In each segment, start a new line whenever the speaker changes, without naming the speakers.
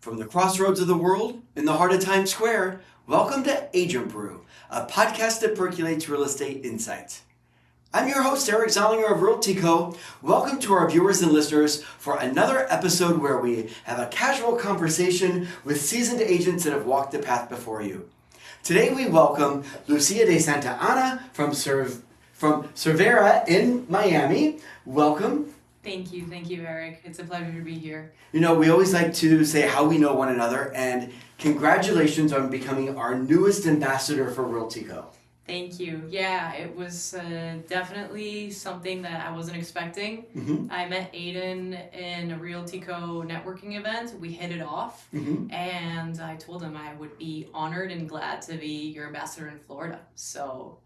From the crossroads of the world, in the heart of Times Square, welcome to Agent Brew, a podcast that percolates real estate insights. I'm your host, Eric Zollinger of RLTYco. Welcome to our viewers and listeners for another episode where we have a casual conversation with seasoned agents that have walked the path before you. Today we welcome Lucia de Santa Ana from Cervera in Miami. Welcome.
Thank you, Eric. It's a pleasure to be here.
You know, we always like to say how we know one another, and congratulations on becoming our newest ambassador for RLTYco.
Thank you. Yeah, it was definitely something that I wasn't expecting. I met Aiden in a RLTYco networking event. We hit it off, and I told him I would be honored and glad to be your ambassador in Florida. So,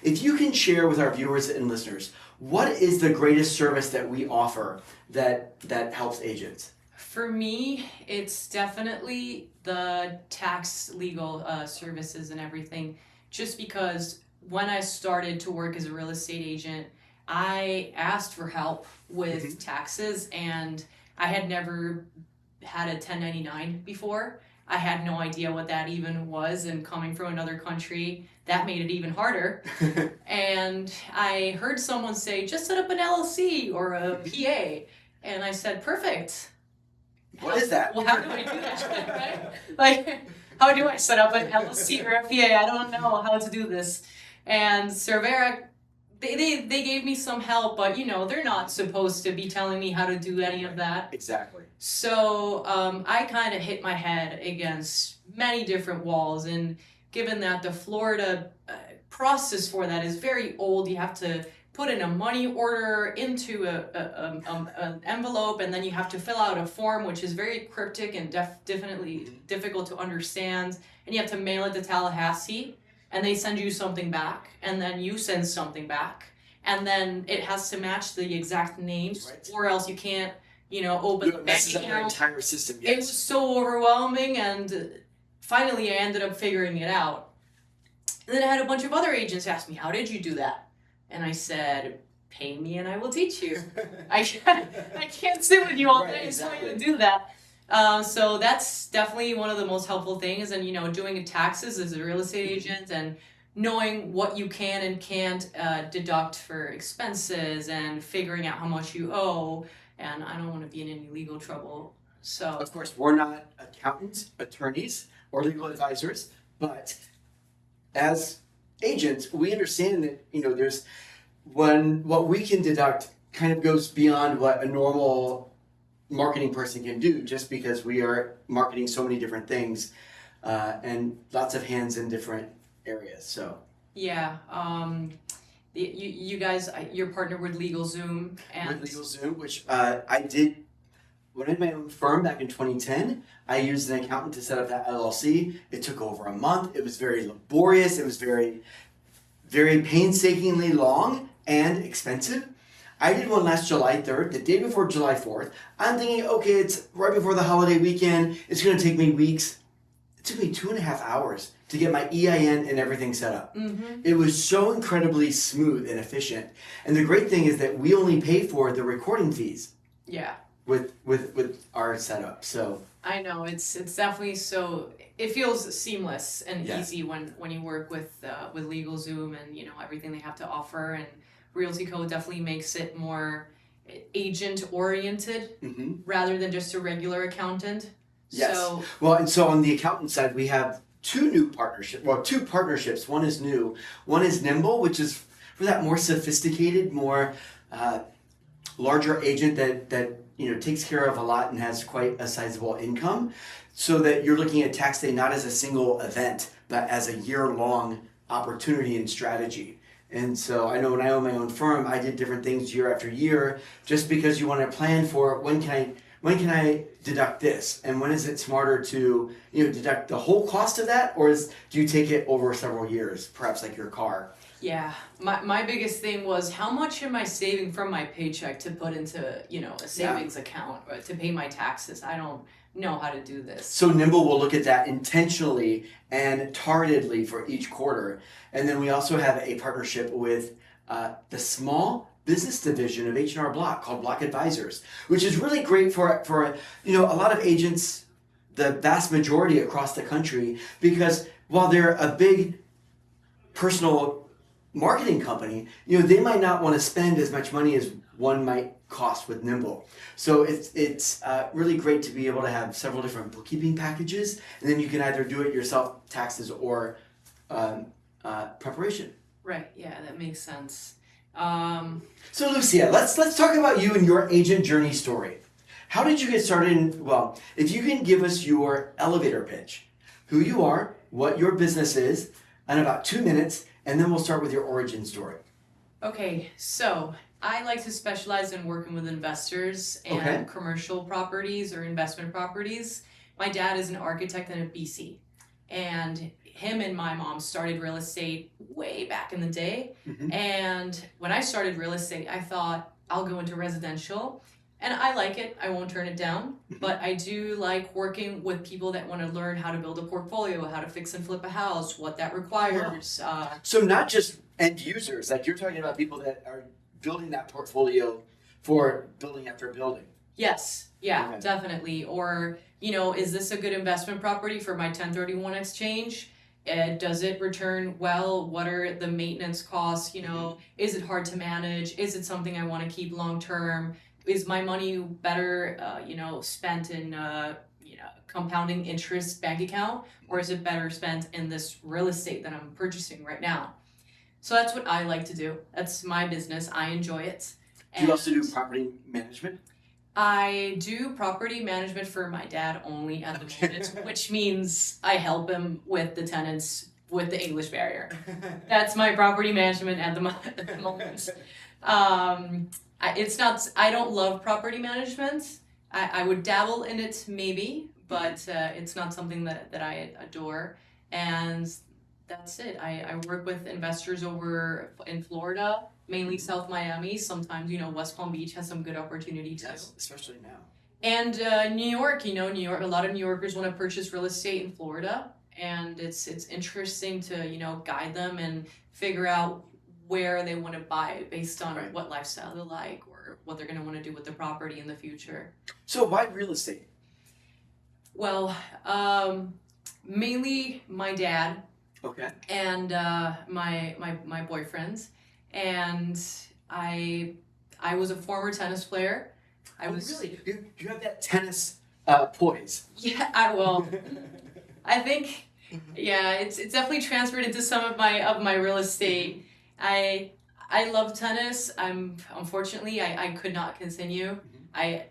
if you can share with our viewers and listeners, what is the greatest service that we offer that helps agents?
For me, it's definitely the tax legal services and everything. Just because when I started to work as a real estate agent, I asked for help with taxes, and I had never had a 1099 before. I had no idea what that even was, and coming from another country, that made it even harder. And I heard someone say, just set up an LLC or a PA. And I said, perfect.
What is that?
Well, how do I do that? Right? Like, how do I set up an LLC or a PA? I don't know how to do this. And Cervera, they gave me some help, but you know, they're not supposed to be telling me how to do any of that.
Exactly.
So I kind of hit my head against many different walls, and given that the Florida process for that is very old, you have to put in a money order into an envelope, and then you have to fill out a form, which is very cryptic and definitely difficult to understand, and you have to mail it to Tallahassee, and they send you something back, and then you send something back, and then it has to match the exact names, or else you can't, open the bank account.
Their entire system.
Yes. It was so overwhelming, and finally I ended up figuring it out. And then I had a bunch of other agents ask me, how did you do that? And I said, pay me and I will teach you. I can't sit with you all day and tell you to do that. So that's definitely one of the most helpful things. And, doing taxes as a real estate agent and knowing what you can and can't deduct for expenses and figuring out how much you owe. And I don't want to be in any legal trouble. So,
of course, we're not accountants, attorneys, or legal advisors, but as agents, we understand that, there's what we can deduct kind of goes beyond what a normal marketing person can do, just because we are marketing so many different things and lots of hands in different areas. So
yeah, you guys, you're partnered with LegalZoom.
With LegalZoom, which I did when I had my own firm back in 2010. I used an accountant to set up that LLC. It took over a month. It was very laborious. It was very, very painstakingly long and expensive. I did one last July 3rd, the day before July 4th. I'm thinking, okay, it's right before the holiday weekend. It's going to take me weeks. It took me 2.5 hours to get my EIN and everything set up. It was so incredibly smooth and efficient. And the great thing is that we only pay for the recording fees.
Yeah.
With our setup. So
I know it's definitely so it feels seamless and easy when you work with LegalZoom and everything they have to offer, and RLTYco definitely makes it more agent oriented rather than just a regular accountant.
Yes.
So,
and so on the accountant side, we have two partnerships. One is new. One is Nimble, which is for that more sophisticated, more larger agent that takes care of a lot and has quite a sizable income, so that you're looking at tax day not as a single event, but as a year-long opportunity and strategy. And so I know when I own my own firm, I did different things year after year, just because you want to plan for when can I deduct this, and when is it smarter to deduct the whole cost of that, or do you take it over several years, perhaps like your car?
Yeah, my biggest thing was, how much am I saving from my paycheck to put into a savings account or to pay my taxes? I don't know how to do this.
So Nimble will look at that intentionally and targetedly for each quarter. And then we also have a partnership with the small business division of H&R Block called Block Advisors, which is really great for a lot of agents. the vast majority across the country, because while they're a big personal marketing company, they might not want to spend as much money as one might cost with Nimble. So it's really great to be able to have several different bookkeeping packages, and then you can either do it yourself, taxes, or preparation.
Right. Yeah, that makes sense.
So Lucia, let's talk about you and your agent journey story. How did you get started? Well, if you can give us your elevator pitch, who you are, what your business is, in about 2 minutes, and then we'll start with your origin story.
Okay, so I like to specialize in working with investors and commercial properties or investment properties. My dad is an architect in BC, and him and my mom started real estate way back in the day.
Mm-hmm.
And when I started real estate, I thought I'll go into residential. And I like it, I won't turn it down, but I do like working with people that want to learn how to build a portfolio, how to fix and flip a house, what that requires.
So not just end users, like you're talking about people that are building that portfolio for building after building.
Yes, yeah, definitely. Or, is this a good investment property for my 1031 exchange? Does it return well? What are the maintenance costs? Is it hard to manage? Is it something I want to keep long term? Is my money better, spent in, compounding interest bank account, or is it better spent in this real estate that I'm purchasing right now? So that's what I like to do. That's my business. I enjoy it.
Do you also do property management?
I do property management for my dad only at the moment, which means I help him with the tenants with the English barrier. That's my property management at the moment. I don't love property management. I would dabble in it maybe, but it's not something that I adore. And that's it. I work with investors over in Florida, mainly South Miami. Sometimes, West Palm Beach has some good opportunity too.
Yes, especially now.
And New York, New York, a lot of New Yorkers want to purchase real estate in Florida. And it's interesting to, guide them and figure out where they want to buy it based on what lifestyle they like or what they're going to want to do with the property in the future.
So why real estate?
Well, mainly my dad.
Okay.
And my boyfriend. And I was a former tennis player.
Really? You have that tennis poise.
Yeah, I think, it's definitely transferred into some of my real estate. I love tennis. Unfortunately I could not continue. I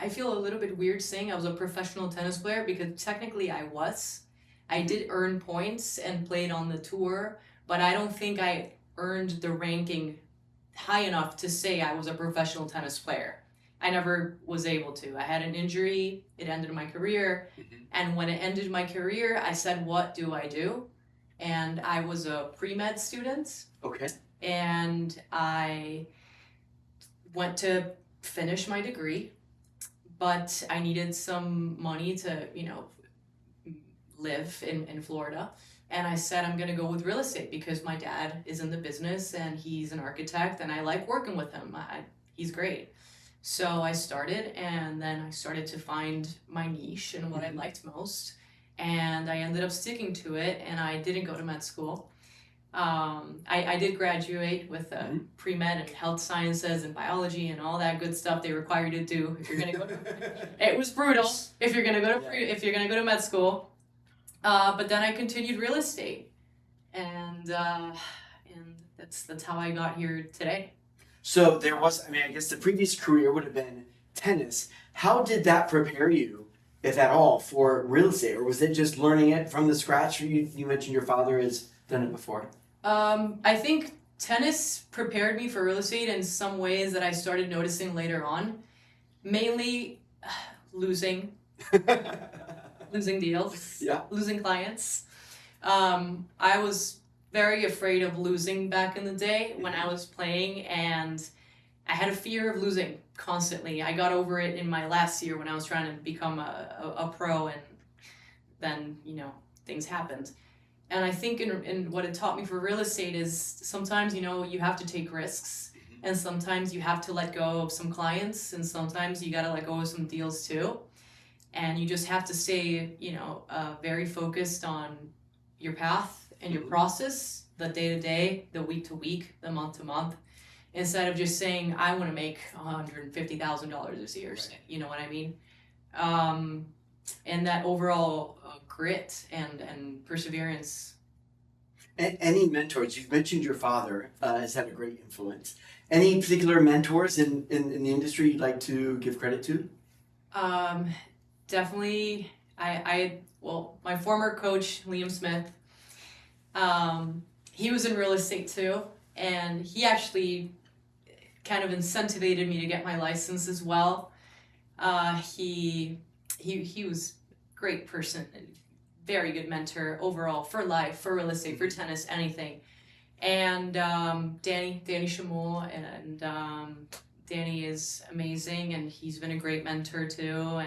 feel a little bit weird saying I was a professional tennis player because technically I did earn points and played on the tour, but I don't think I earned the ranking high enough to say I was a professional tennis player. I never was able to. I had an injury, it ended my career, and when it ended my career, I said, what do I do? And I was a pre-med student.
Okay.
And I went to finish my degree, but I needed some money to, live in Florida. And I said, I'm going to go with real estate because my dad is in the business and he's an architect and I like working with him. He's great. So I started, and then I started to find my niche and what I liked most. And I ended up sticking to it, and I didn't go to med school. I did graduate with pre-med and health sciences and biology and all that good stuff they require you to do if you're going to go to it was brutal if you're going to go to med school. But then I continued real estate, and that's how I got here today.
So there was, I guess the previous career would have been tennis. How did that prepare you, if at all, for real estate? Or was it just learning it from the scratch? You mentioned your father has done it before.
I think tennis prepared me for real estate in some ways that I started noticing later on. Mainly losing deals, losing clients. I was very afraid of losing back in the day when I was playing, and I had a fear of losing constantly. I got over it in my last year when I was trying to become a pro, and then, things happened. And I think in what it taught me for real estate is sometimes, you have to take risks, and sometimes you have to let go of some clients, and sometimes you got to let go of some deals too. and you just have to stay, very focused on your path and your process, the day to day, the week to week, the month to month, instead of just saying, I want to make $150,000 this year.
Right.
You know what I mean? And that overall grit and perseverance.
Any mentors? You've mentioned your father has had a great influence. Any particular mentors in the industry you'd like to give credit to?
Definitely, my former coach, Liam Smith, he was in real estate too, and he actually kind of incentivated me to get my license as well. He was a great person, very good mentor overall for life, for real estate, for tennis, anything. And Danny Shamul, and Danny is amazing, and he's been a great mentor too.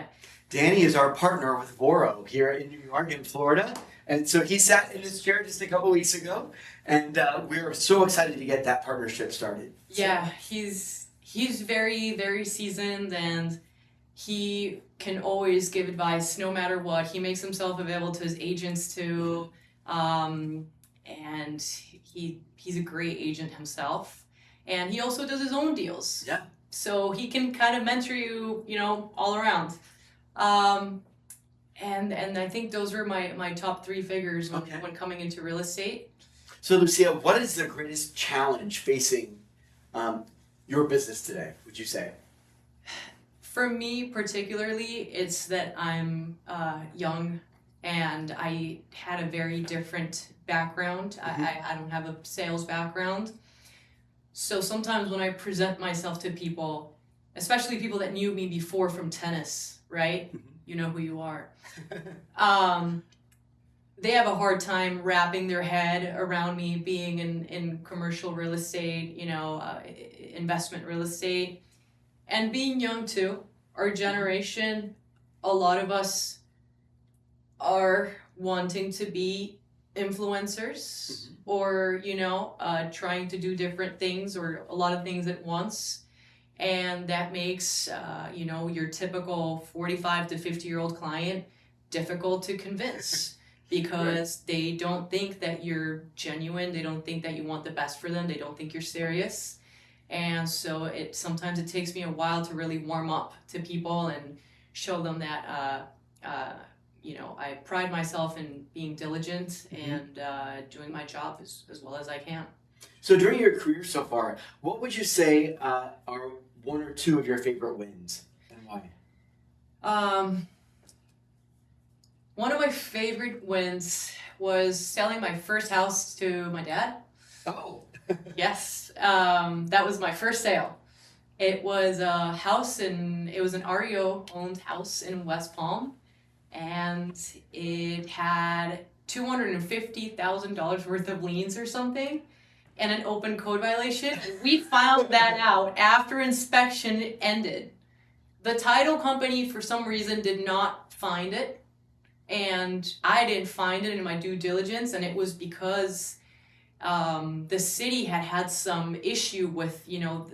Danny is our partner with Voro here in New York and Florida. And so he sat in his chair just a couple weeks ago, and we are so excited to get that partnership started.
Yeah, he's very, very seasoned, and he can always give advice no matter what. He makes himself available to his agents too, and he's a great agent himself. And he also does his own deals.
Yeah.
So he can kind of mentor you, all around. And I think those are my top three figures when coming into real estate.
So Lucia, what is the greatest challenge facing your business today, would you say?
For me particularly, it's that I'm young, and I had a very different background. I don't have a sales background. So sometimes when I present myself to people, especially people that knew me before from tennis, right? You know who you are. They have a hard time wrapping their head around me being in commercial real estate, investment real estate, and being young too. Our generation, a lot of us are wanting to be influencers, or trying to do different things, or a lot of things at once. And that makes your typical 45 to 50-year-old client difficult to convince, because they don't think that you're genuine. They don't think that you want the best for them. They don't think you're serious. And so sometimes it takes me a while to really warm up to people and show them that I pride myself in being diligent and doing my job as well as I can.
So during your career so far, what would you say are one or two of your favorite wins, and why?
One of my favorite wins was selling my first house to my dad.
Oh.
Yes, that was my first sale. It was a house it was an REO owned house in West Palm, and it had $250,000 worth of liens or something, and an open code violation. We found that out after inspection ended. The title company, for some reason, did not find it, and I didn't find it in my due diligence, and it was because the city had some issue with,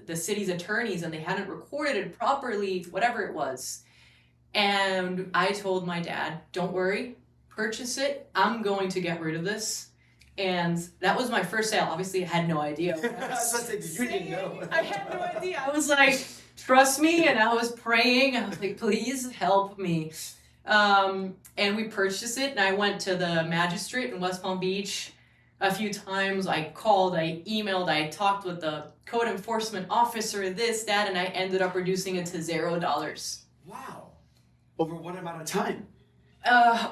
the city's attorneys, and they hadn't recorded it properly, whatever it was. And I told my dad, don't worry, purchase it. I'm going to get rid of this. And that was my first sale. Obviously, I had no idea.
You didn't know.
I had no idea. I was like, trust me. And I was praying. I was like, please help me. And we purchased it. And I went to the magistrate in West Palm Beach a few times. I called, I emailed, I talked with the code enforcement officer, this, that, and I ended up reducing it to $0.
Wow. Over what amount of time?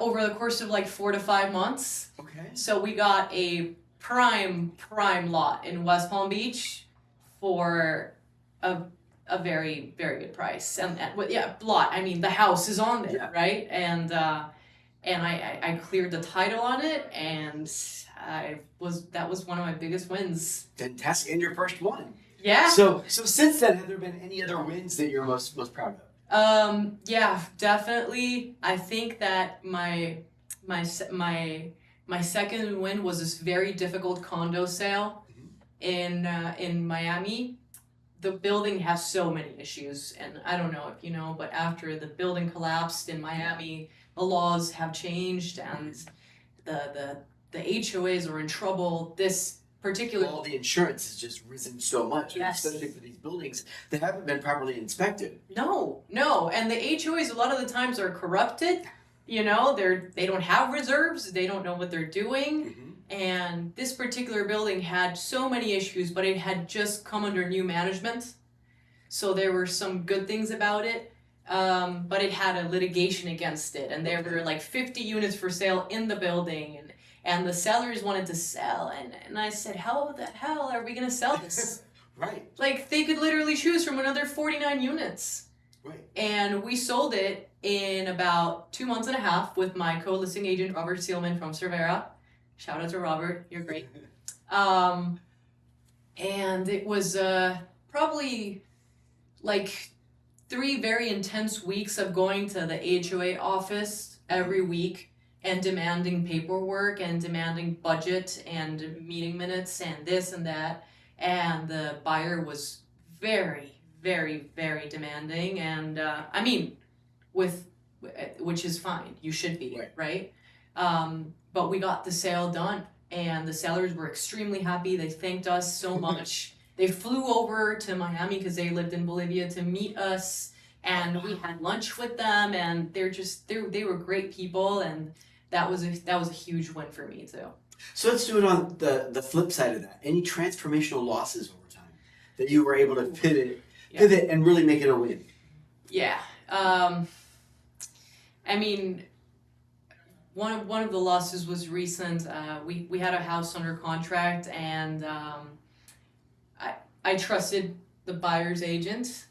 Over the course of like 4 to 5 months.
Okay.
So we got a prime lot in West Palm Beach for a very, very good price. And lot. I mean, the house is on there, right? And I cleared the title on it, and that was one of my biggest wins.
Fantastic, and your first one.
Yeah.
So since then, have there been any other wins that you're most proud of?
Yeah, definitely. I think that my second win was this very difficult condo sale in Miami. the building has so many issues, and I don't know if you know, but after the building collapsed in Miami, the laws have changed, and the HOAs are in trouble. This particular
All the insurance has just risen so much,
Yes.
especially for these buildings that haven't been properly inspected.
no, and the HOAs a lot of the times are corrupted. You know, they don't have reserves. They don't know what they're doing.
Mm-hmm.
And this particular building had so many issues, but it had just come under new management. So there were some good things about it. But it had a litigation against it. And there were like 50 units for sale in the building. And the sellers wanted to sell. And I said, how the hell are we going to sell this?
Right.
Like, they could literally choose from another 49 units.
Right.
And we sold it in about 2 months and a half with my co-listing agent, Robert Seelman from Cervera. Shout out to Robert, you're great. And it was probably like 3 very intense weeks of going to the HOA office every week and demanding paperwork and demanding budget and meeting minutes and this and that. And the buyer was very, very, very demanding. And I mean, which is fine, you should be, right? But we got the sale done, and the sellers were extremely happy. They thanked us so much. They flew over to Miami because they lived in Bolivia to meet us, and we had lunch with them, and they were great people, and that was a huge win for me too.
So let's do it on the flip side of that. Any transformational losses over time that you were able to pivot and really make it a win?
Yeah. I mean, one of the losses was recent. We had a house under contract, and I trusted the buyer's agent,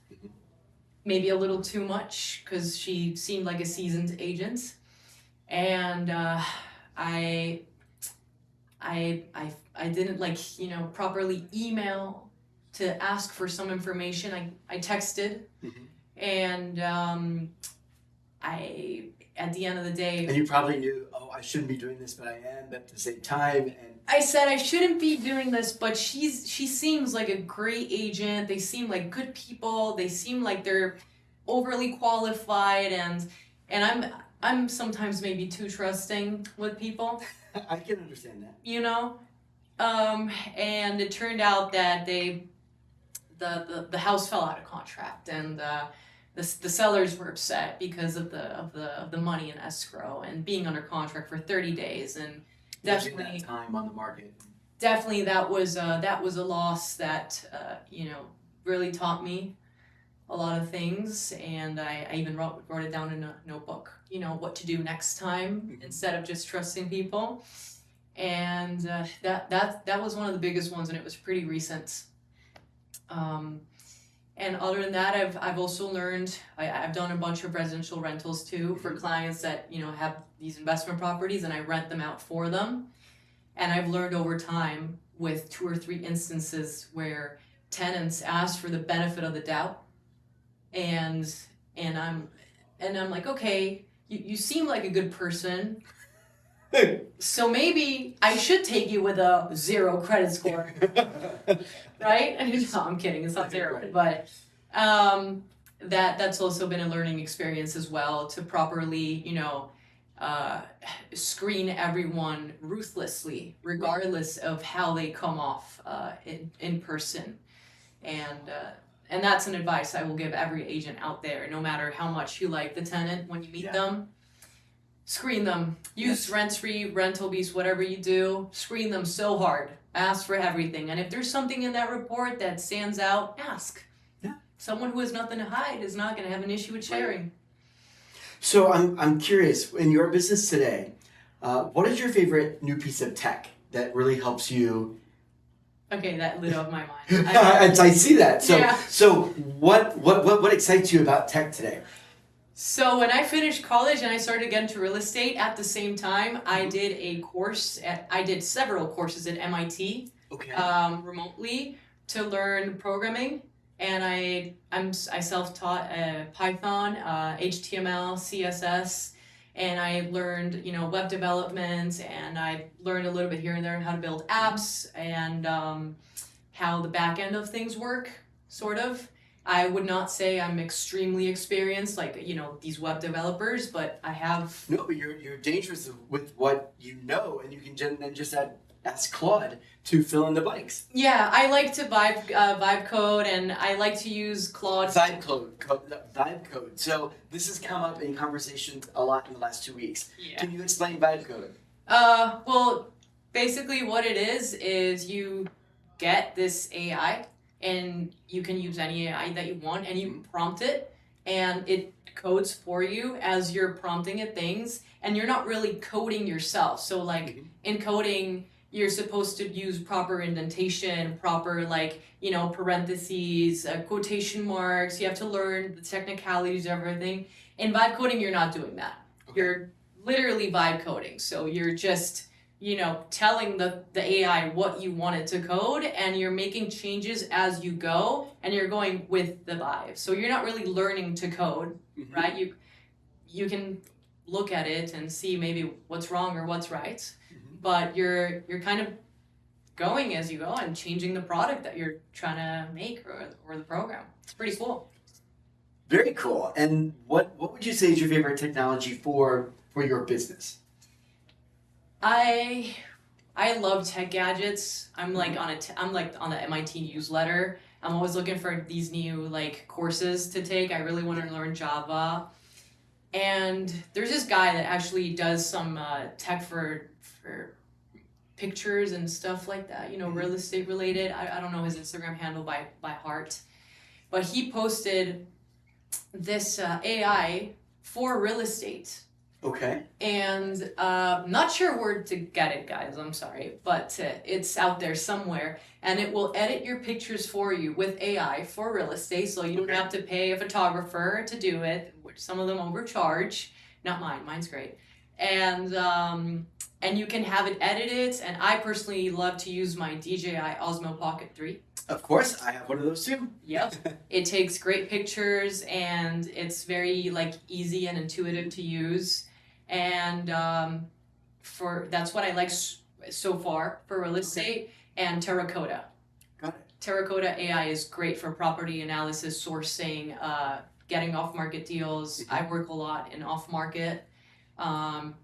maybe a little too much because she seemed like a seasoned agent, and I didn't properly email to ask for some information. I texted, and at the end of the day,
and you probably knew, I shouldn't be doing this, but I am at the same time. And
I said I shouldn't be doing this, but she seems like a great agent. They seem like good people. They seem like they're overly qualified, and I'm sometimes maybe too trusting with people.
I can understand that.
You know, and it turned out that the house fell out of contract, and the sellers were upset because of the money in escrow and being under contract for 30 days, and definitely
that time on the market.
Definitely that was a loss that really taught me a lot of things, and I even wrote it down in a notebook. What to do next time instead of just trusting people, and that was one of the biggest ones, and it was pretty recent. And other than that, I've also learned, I've done a bunch of residential rentals too for clients that have these investment properties, and I rent them out for them. And I've learned over time with 2 or 3 instances where tenants ask for the benefit of the doubt, and I'm like, okay, you seem like a good person, so maybe I should take you with a 0 credit score, right? No, I'm kidding, it's not 0, but that's also been a learning experience as well, to properly screen everyone ruthlessly, regardless of how they come off in person, and that's an advice I will give every agent out there. No matter how much you like the tenant, when you meet them, screen them. Use rent-free, rental beast, whatever you do. Screen them so hard. Ask for everything. And if there's something in that report that stands out, ask. Yeah. Someone who has nothing to hide is not going to have an issue with sharing.
So I'm curious, in your business today, what is your favorite new piece of tech that really helps you?
Okay, that lit up my mind.
I see that. So
Yeah.
so what excites you about tech today?
So when I finished college and I started getting into real estate at the same time, I did I did several courses at MIT, remotely, to learn programming, and I self-taught Python, HTML, CSS, and I learned web development, and I learned a little bit here and there on how to build apps and how the back end of things work. sort of. I would not say I'm extremely experienced, like, these web developers, but I have.
No, but you're dangerous with what you know, and you can then just ask Claude to fill in the blanks.
Yeah, I like to vibe code, and I like to use Claude.
Vibe code. So this has come up in conversations a lot in the last 2 weeks.
Yeah.
Can you explain vibe code?
Well, basically what it is you get this AI, and you can use any AI that you want, and you prompt it, and it codes for you as you're prompting it things, and you're not really coding yourself. So like in coding, you're supposed to use proper indentation, proper parentheses, quotation marks. You have to learn the technicalities of everything. In vibe coding, you're not doing that.
Okay.
You're literally vibe coding. So you're just telling the AI what you want it to code, and you're making changes as you go, and you're going with the vibe. So you're not really learning to code, right? You can look at it and see maybe what's wrong or what's right, but you're kind of going as you go and changing the product that you're trying to make or the program. It's pretty cool.
Very cool. And what would you say is your favorite technology for your business?
I love tech gadgets. I'm like I'm like on the MIT newsletter. I'm always looking for these new courses to take. I really want to learn Java. And there's this guy that actually does some tech for pictures and stuff like that, real estate related. I don't know his Instagram handle by heart. But he posted this AI for real estate.
Okay.
And not sure where to get it, guys. I'm sorry, but it's out there somewhere, and it will edit your pictures for you with AI for real estate, so you don't have to pay a photographer to do it, which some of them overcharge. Not mine. Mine's great, and you can have it edited. And I personally love to use my DJI Osmo Pocket 3.
Of course, I have one of those too.
Yep. It takes great pictures, and it's very easy and intuitive to use. And that's what I like so far for real estate. And Terracotta.
Got it.
Terracotta AI is great for property analysis, sourcing, getting off-market deals. I work a lot in off-market, and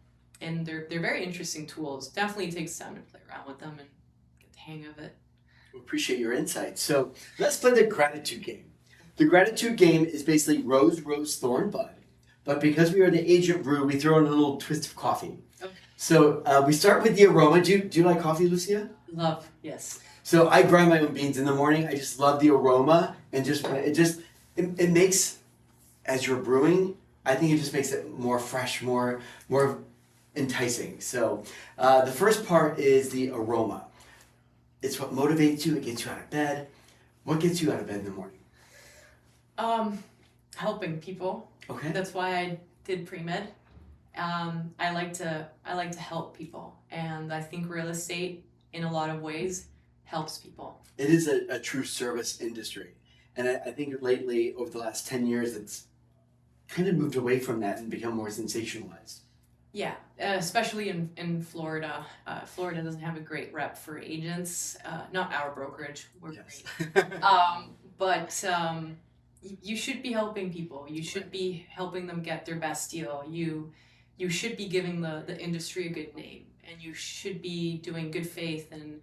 they're very interesting tools. Definitely takes time to play around with them and get the hang of it.
We appreciate your insights. So let's play the gratitude game. The gratitude game is basically rose, thorn, bud. But because we are the agent brew, we throw in a little twist of coffee. Okay. So we start with the aroma. Do you like coffee, Lucia?
Love, yes.
So I grind my own beans in the morning. I just love the aroma, and it makes, as you're brewing, I think it just makes it more fresh, more enticing. So the first part is the aroma. It's what motivates you. It gets you out of bed. What gets you out of bed in the morning?
Helping people.
Okay.
That's why I did pre-med. I like to help people, and I think real estate, in a lot of ways, helps people.
It is a true service industry, and I think lately, over the last 10 years, it's kind of moved away from that and become more sensationalized.
Yeah, especially in Florida. Florida doesn't have a great rep for agents. Not our brokerage. We're great. But you should be helping people. You should be helping them get their best deal. You should be giving the industry a good name, and you should be doing good faith and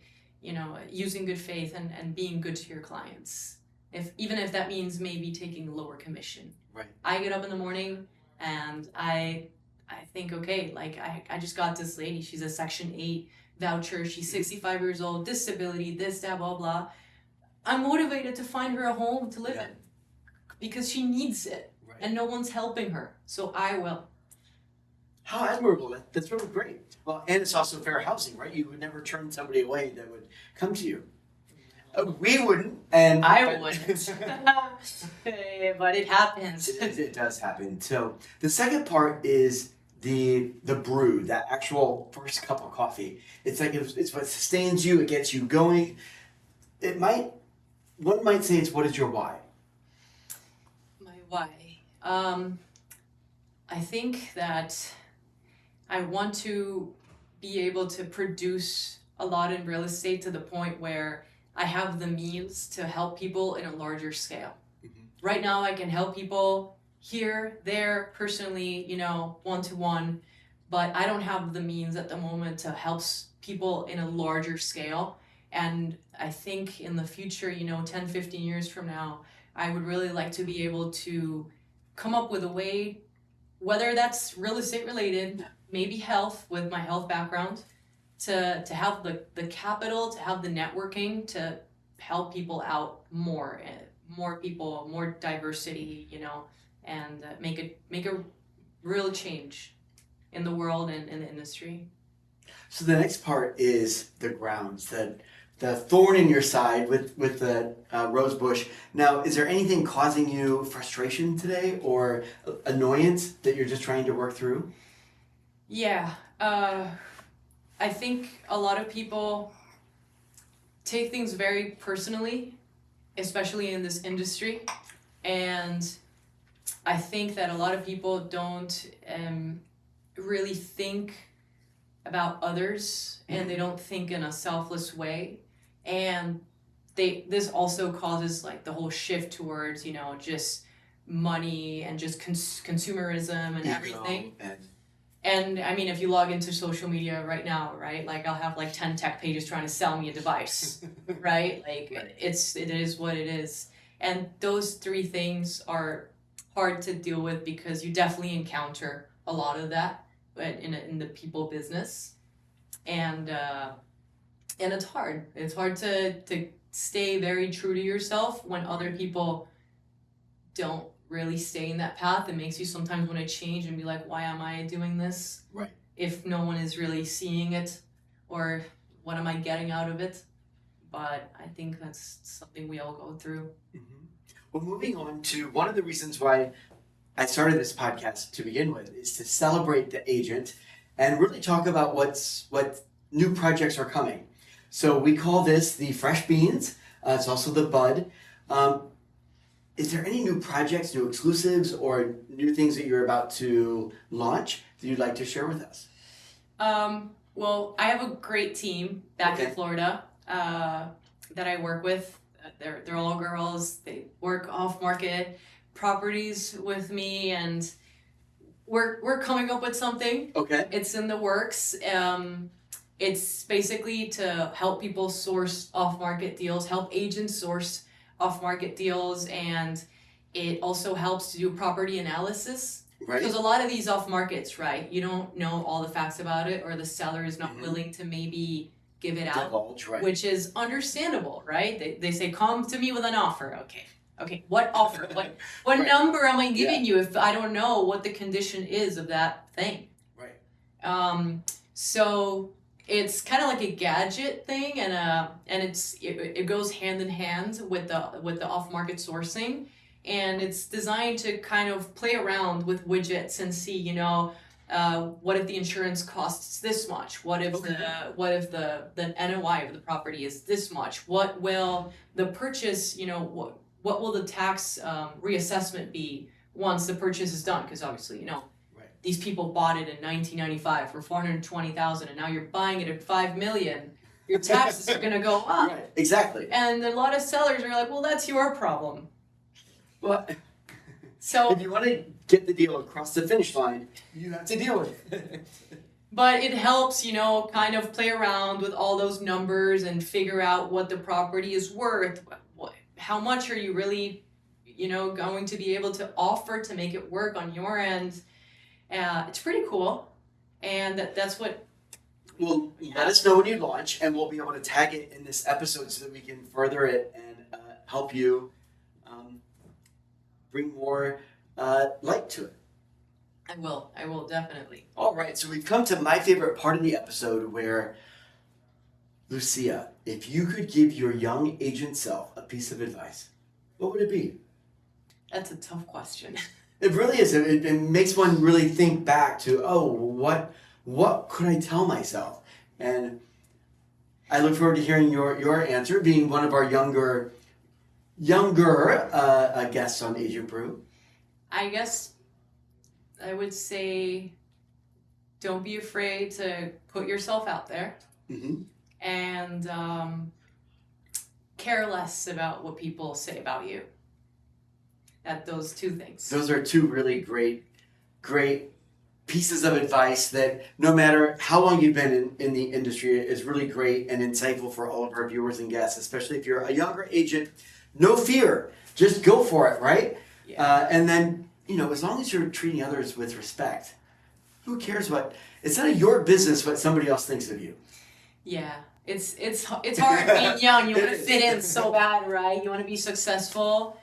using good faith and being good to your clients. Even if that means maybe taking a lower commission.
Right. I
get up in the morning and I think, okay, I just got this lady, she's a Section 8 voucher, she's 65 years old, disability, this, that, blah, blah. I'm motivated to find her a home to live in because she needs it, and no one's helping her, so I will.
How admirable. That's really great. Well, and it's also fair housing, right? You would never turn somebody away that would come to you. We wouldn't, and
I wouldn't. But it happens.
It does happen. So the second part is the brew, that actual first cup of coffee. It's what sustains you. It gets you going. One might say it's what is your why?
My why. I think that I want to be able to produce a lot in real estate to the point where I have the means to help people in a larger scale.
Mm-hmm.
Right now, I can help people here, there, personally, you know, one-to-one, but I don't have the means at the moment to help people in a larger scale. And I think in the future, you know, 10, 15 years from now, I would really like to be able to come up with a way, whether that's real estate related, maybe health with my health background, to have the capital, to have the networking to help people out more, more people, more diversity, you know, and make a real change in the world and in the industry.
So the next part is the grounds, the thorn in your side with the rose bush. Now, is there anything causing you frustration today or annoyance that you're just trying to work through?
Yeah, I think a lot of people take things very personally, especially in this industry, and I think that a lot of people don't really think about others, and they don't think in a selfless way, and this also causes like the whole shift towards, you know, just money and just consumerism and everything. And I mean, if you log into social media right now, right, like I'll have like 10 tech pages trying to sell me a device, right? Like it is what it is. And those three things are hard to deal with because you definitely encounter a lot of that in the people business. And it's hard. It's hard to stay very true to yourself when other people don't really stay in that path. It makes you sometimes want to change and be like, why am I doing this?
Right.
If no one is really seeing it, or what am I getting out of it? But I think that's something we all go through.
Mm-hmm. Well, moving on to one of the reasons why I started this podcast to begin with is to celebrate the agent and really talk about what new projects are coming. So we call this the fresh beans. It's also the bud. Is there any new projects, new exclusives, or new things that you're about to launch that you'd like to share with us?
Well, I have a great team back in Florida that I work with. They're all girls. They work off market properties with me, and we're coming up with something.
Okay.
It's in the works. It's basically to help people source off market deals, help agents source off market deals, and it also helps to do property analysis.
Right.
Because a lot of these off markets, right, you don't know all the facts about it, or the seller is not willing to maybe give it out,
divulge, right.
Which is understandable, right? They say, come to me with an offer. Okay, what offer? What
Right.
number am I giving you if I don't know what the condition is of that thing?
Right.
So it's kind of like a gadget thing, and it goes hand in hand with the off market sourcing, and it's designed to kind of play around with widgets and see, you know, what if the insurance costs this much? What if the NOI of the property is this much? What will the purchase, you know, what will the tax reassessment be once the purchase is done? Because obviously, you know, these people bought it in 1995 for $420,000, and now you're buying it at $5 million. Your taxes are gonna go up.
Right. Exactly.
And a lot of sellers are like, well, that's your problem.
Well,
so
if you want to get the deal across the finish line, you have to deal with it.
But it helps, you know, kind of play around with all those numbers and figure out what the property is worth. How much are you really, you know, going to be able to offer to make it work on your end? It's pretty cool, and that's what.
Well, let us know when you launch, and we'll be able to tag it in this episode so that we can further it and help you bring more light to it.
I will definitely.
All right, so we've come to my favorite part of the episode where, Lucia, if you could give your young agent self a piece of advice, what would it be?
That's a tough question.
It really is. It makes one really think back to, oh, what could I tell myself? And I look forward to hearing your answer, being one of our younger guests on Agent Brew.
I guess I would say, don't be afraid to put yourself out there,
Mm-hmm.
and care less about what people say about you. Those two things.
Those are two really great pieces of advice that no matter how long you've been in the industry is really great and insightful for all of our viewers and guests, especially if you're a younger agent. No fear, just go for it, right?
Yeah.
And then, as long as you're treating others with respect, who cares it's none of your business what somebody else thinks of you.
Yeah. It's hard being young. You want to fit in so bad, right? You want to be successful.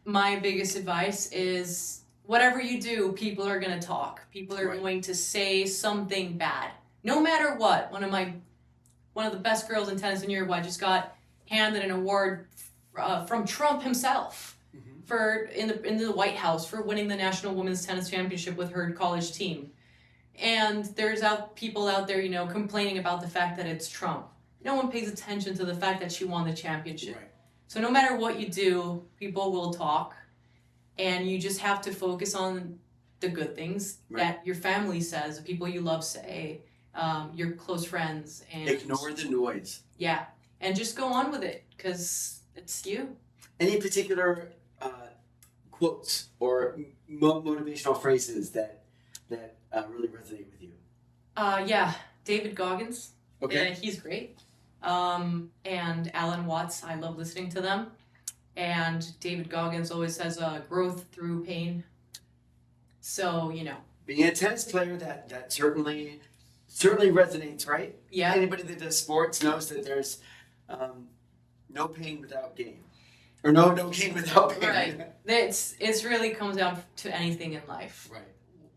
My biggest advice is whatever you do, people are going to talk. People are going to say something bad. No matter what. One of the best girls in tennis in Europe, I just got handed an award from Trump himself for in the White House for winning the National Women's Tennis Championship with her college team. And there's people out there, complaining about the fact that it's Trump. No one pays attention to the fact that she won the championship. Right. So no matter what you do, people will talk, and you just have to focus on the good things that your family says, the people you love say, your close friends, and
ignore the noise.
Yeah, and just go on with it because it's you.
Any particular quotes or motivational phrases that really resonate with you?
Yeah, David Goggins.
Okay.
Yeah, he's great. And Alan Watts, I love listening to them. And David Goggins always says growth through pain. So,
Being a tennis player, that certainly resonates, right?
Yeah.
Anybody that does sports knows that there's no pain without gain. Or no gain without pain.
Right. It's really comes down to anything in life.
Right.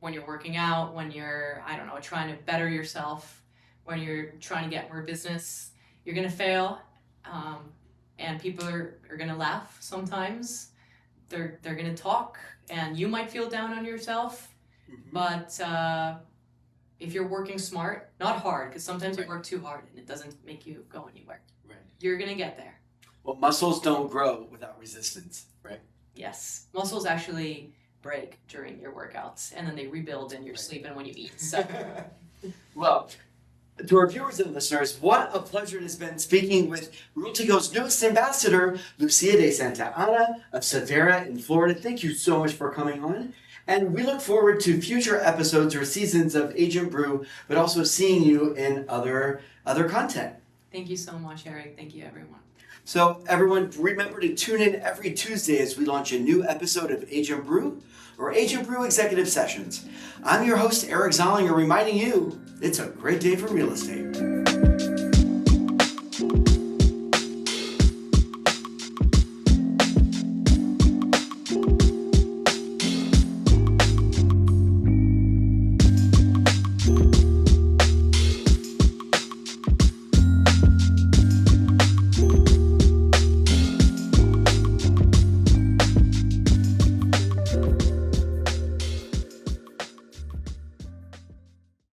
When you're working out, when you're, trying to better yourself, when you're trying to get more business, you're going to fail. And people are going to laugh sometimes. They're going to talk, and you might feel down on yourself. But if you're working smart, not hard, because sometimes you work too hard and it doesn't make you go anywhere.
Right.
You're going to get there.
Well, muscles don't grow without resistance, right?
Yes. Muscles actually break during your workouts, and then they rebuild in your sleep and when you eat. So,
well, to our viewers and listeners, what a pleasure it has been speaking with RLTYco's newest ambassador, Lucia de Santa Ana of Cervera in Florida. Thank you so much for coming on. And we look forward to future episodes or seasons of Agent Brew, but also seeing you in other content.
Thank you so much, Eric. Thank you, everyone.
So everyone, remember to tune in every Tuesday as we launch a new episode of Agent Brew or Agent Brew Executive Sessions. I'm your host, Eric Zollinger, reminding you it's a great day for real estate.